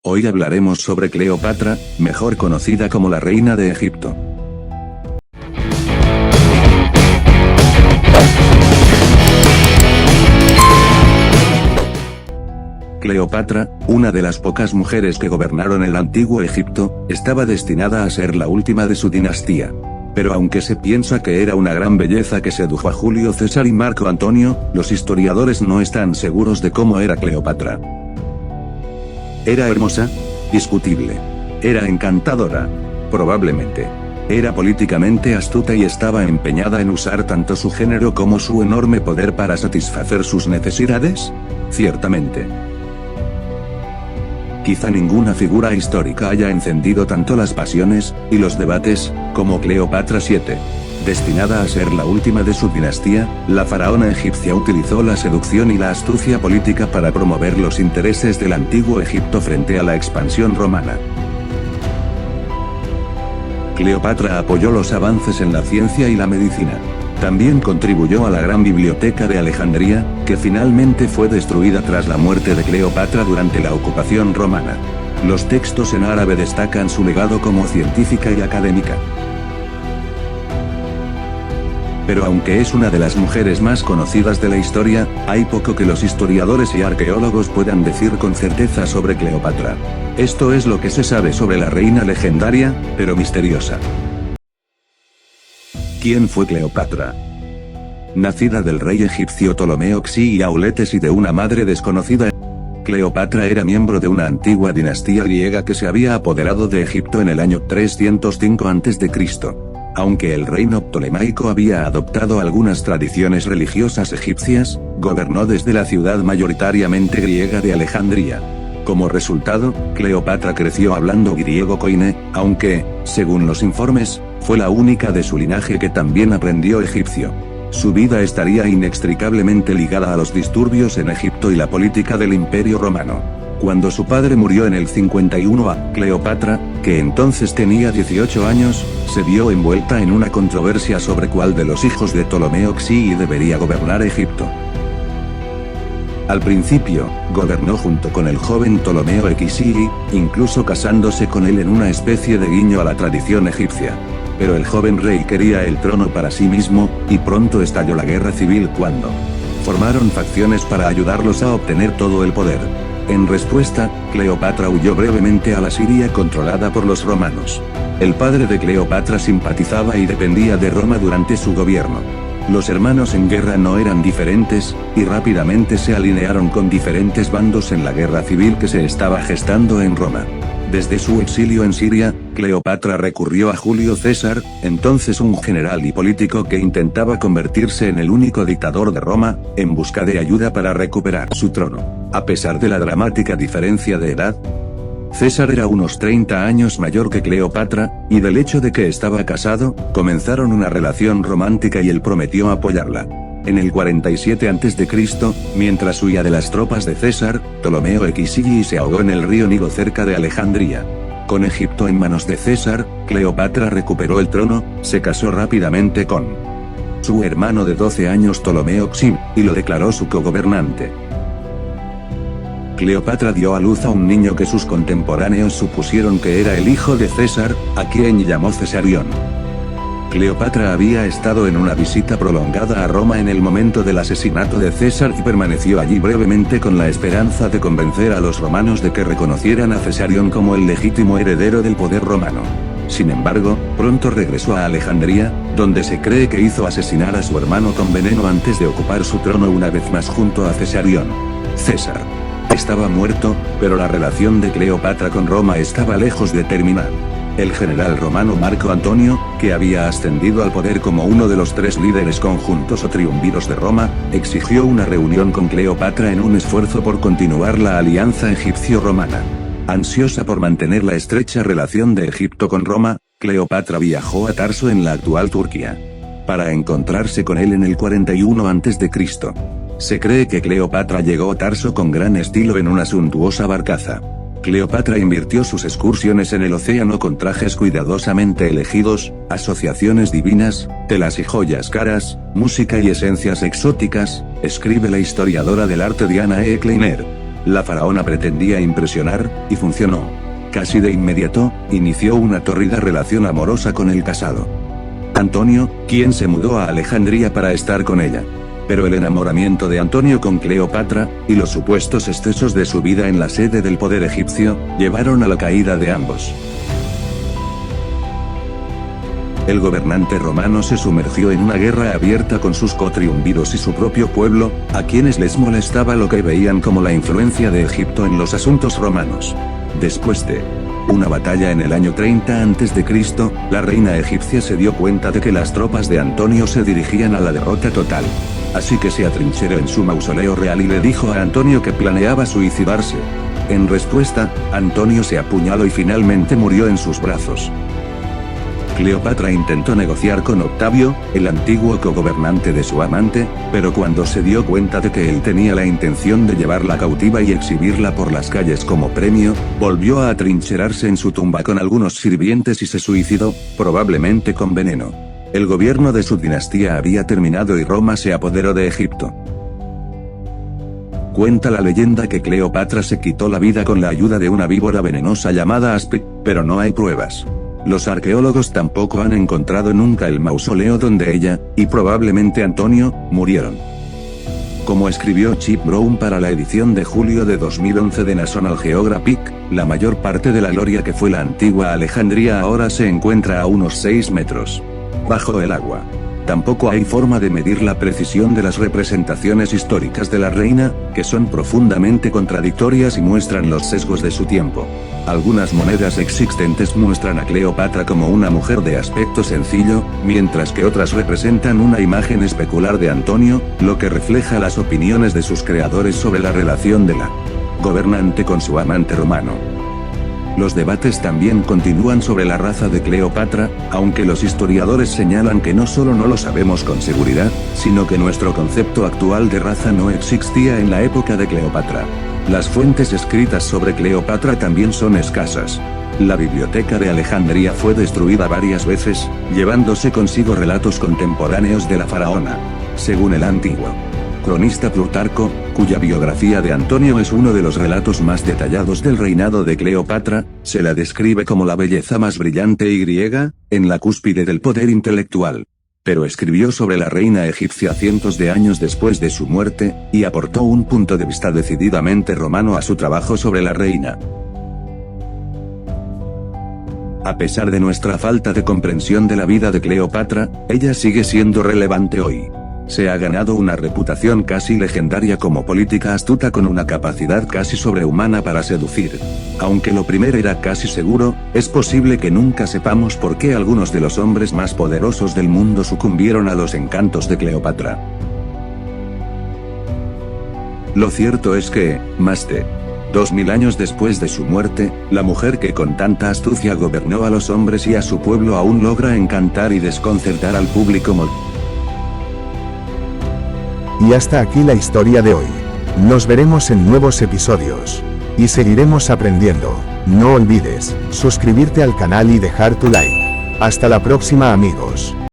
Hoy hablaremos sobre Cleopatra, mejor conocida como la reina de Egipto. Cleopatra, una de las pocas mujeres que gobernaron el antiguo Egipto, estaba destinada a ser la última de su dinastía. Pero aunque se piensa que era una gran belleza que sedujo a Julio César y Marco Antonio, los historiadores no están seguros de cómo era Cleopatra. ¿Era hermosa? Discutible. ¿Era encantadora? Probablemente. ¿Era políticamente astuta y estaba empeñada en usar tanto su género como su enorme poder para satisfacer sus necesidades? Ciertamente. Quizá ninguna figura histórica haya encendido tanto las pasiones y los debates como Cleopatra VII. Destinada a ser la última de su dinastía, la faraona egipcia utilizó la seducción y la astucia política para promover los intereses del antiguo Egipto frente a la expansión romana. Cleopatra apoyó los avances en la ciencia y la medicina. También contribuyó a la gran biblioteca de Alejandría, que finalmente fue destruida tras la muerte de Cleopatra durante la ocupación romana. Los textos en árabe destacan su legado como científica y académica. Pero aunque es una de las mujeres más conocidas de la historia, hay poco que los historiadores y arqueólogos puedan decir con certeza sobre Cleopatra. Esto es lo que se sabe sobre la reina legendaria, pero misteriosa. ¿Quién fue Cleopatra? Nacida del rey egipcio Ptolomeo Xi y Auletes y de una madre desconocida, Cleopatra era miembro de una antigua dinastía griega que se había apoderado de Egipto en el año 305 a.C. Aunque el reino ptolemaico había adoptado algunas tradiciones religiosas egipcias, gobernó desde la ciudad mayoritariamente griega de Alejandría. Como resultado, Cleopatra creció hablando griego koine, aunque, según los informes, fue la única de su linaje que también aprendió egipcio. Su vida estaría inextricablemente ligada a los disturbios en Egipto y la política del Imperio Romano. Cuando su padre murió en el 51 Cleopatra, que entonces tenía 18 años, se vio envuelta en una controversia sobre cuál de los hijos de Ptolomeo Xi debería gobernar Egipto. Al principio, gobernó junto con el joven Ptolomeo Xi, incluso casándose con él en una especie de guiño a la tradición egipcia. Pero el joven rey quería el trono para sí mismo, y pronto estalló la guerra civil cuando formaron facciones para ayudarlos a obtener todo el poder. En respuesta, Cleopatra huyó brevemente a la Siria controlada por los romanos. El padre de Cleopatra simpatizaba y dependía de Roma durante su gobierno. Los hermanos en guerra no eran diferentes, y rápidamente se alinearon con diferentes bandos en la guerra civil que se estaba gestando en Roma. Desde su exilio en Siria, Cleopatra recurrió a Julio César, entonces un general y político que intentaba convertirse en el único dictador de Roma, en busca de ayuda para recuperar su trono. A pesar de la dramática diferencia de edad, César era unos 30 años mayor que Cleopatra, y del hecho de que estaba casado, comenzaron una relación romántica y él prometió apoyarla. En el 47 a.C., mientras huía de las tropas de César, Ptolomeo Xi se ahogó en el río Nilo cerca de Alejandría. Con Egipto en manos de César, Cleopatra recuperó el trono, se casó rápidamente con su hermano de 12 años Ptolomeo Xi, y lo declaró su cogobernante. Cleopatra dio a luz a un niño que sus contemporáneos supusieron que era el hijo de César, a quien llamó Cesarión. Cleopatra había estado en una visita prolongada a Roma en el momento del asesinato de César y permaneció allí brevemente con la esperanza de convencer a los romanos de que reconocieran a Cesarión como el legítimo heredero del poder romano. Sin embargo, pronto regresó a Alejandría, donde se cree que hizo asesinar a su hermano con veneno antes de ocupar su trono una vez más junto a Cesarión. César estaba muerto, pero la relación de Cleopatra con Roma estaba lejos de terminar. El general romano Marco Antonio, que había ascendido al poder como uno de los 3 líderes conjuntos o triunviros de Roma, exigió una reunión con Cleopatra en un esfuerzo por continuar la alianza egipcio-romana. Ansiosa por mantener la estrecha relación de Egipto con Roma, Cleopatra viajó a Tarso en la actual Turquía, para encontrarse con él en el 41 a.C. Se cree que Cleopatra llegó a Tarso con gran estilo en una suntuosa barcaza. Cleopatra invirtió sus excursiones en el océano con trajes cuidadosamente elegidos, asociaciones divinas, telas y joyas caras, música y esencias exóticas, escribe la historiadora del arte Diana E. Kleiner. La faraona pretendía impresionar, y funcionó. Casi de inmediato, inició una tórrida relación amorosa con el casado Antonio, quien se mudó a Alejandría para estar con ella. Pero el enamoramiento de Antonio con Cleopatra, y los supuestos excesos de su vida en la sede del poder egipcio, llevaron a la caída de ambos. El gobernante romano se sumergió en una guerra abierta con sus cotriunviros y su propio pueblo, a quienes les molestaba lo que veían como la influencia de Egipto en los asuntos romanos. Después de una batalla en el año 30 a.C., la reina egipcia se dio cuenta de que las tropas de Antonio se dirigían a la derrota total. Así que se atrincheró en su mausoleo real y le dijo a Antonio que planeaba suicidarse. En respuesta, Antonio se apuñaló y finalmente murió en sus brazos. Cleopatra intentó negociar con Octavio, el antiguo cogobernante de su amante, pero cuando se dio cuenta de que él tenía la intención de llevarla cautiva y exhibirla por las calles como premio, volvió a atrincherarse en su tumba con algunos sirvientes y se suicidó, probablemente con veneno. El gobierno de su dinastía había terminado y Roma se apoderó de Egipto. Cuenta la leyenda que Cleopatra se quitó la vida con la ayuda de una víbora venenosa llamada Aspi, pero no hay pruebas. Los arqueólogos tampoco han encontrado nunca el mausoleo donde ella, y probablemente Antonio, murieron. Como escribió Chip Brown para la edición de julio de 2011 de National Geographic, la mayor parte de la gloria que fue la antigua Alejandría ahora se encuentra a unos 6 metros bajo el agua. Tampoco hay forma de medir la precisión de las representaciones históricas de la reina, que son profundamente contradictorias y muestran los sesgos de su tiempo. Algunas monedas existentes muestran a Cleopatra como una mujer de aspecto sencillo, mientras que otras representan una imagen especular de Antonio, lo que refleja las opiniones de sus creadores sobre la relación de la gobernante con su amante romano. Los debates también continúan sobre la raza de Cleopatra, aunque los historiadores señalan que no solo no lo sabemos con seguridad, sino que nuestro concepto actual de raza no existía en la época de Cleopatra. Las fuentes escritas sobre Cleopatra también son escasas. La biblioteca de Alejandría fue destruida varias veces, llevándose consigo relatos contemporáneos de la faraona. Según el antiguo cronista Plutarco, cuya biografía de Antonio es uno de los relatos más detallados del reinado de Cleopatra, se la describe como la belleza más brillante y griega, en la cúspide del poder intelectual. Pero escribió sobre la reina egipcia cientos de años después de su muerte, y aportó un punto de vista decididamente romano a su trabajo sobre la reina. A pesar de nuestra falta de comprensión de la vida de Cleopatra, ella sigue siendo relevante hoy. Se ha ganado una reputación casi legendaria como política astuta con una capacidad casi sobrehumana para seducir. Aunque lo primero era casi seguro, es posible que nunca sepamos por qué algunos de los hombres más poderosos del mundo sucumbieron a los encantos de Cleopatra. Lo cierto es que, más de 2000 años después de su muerte, la mujer que con tanta astucia gobernó a los hombres y a su pueblo aún logra encantar y desconcertar al público mundial. Y hasta aquí la historia de hoy. Nos veremos en nuevos episodios. Y seguiremos aprendiendo. No olvides suscribirte al canal y dejar tu like. Hasta la próxima, amigos.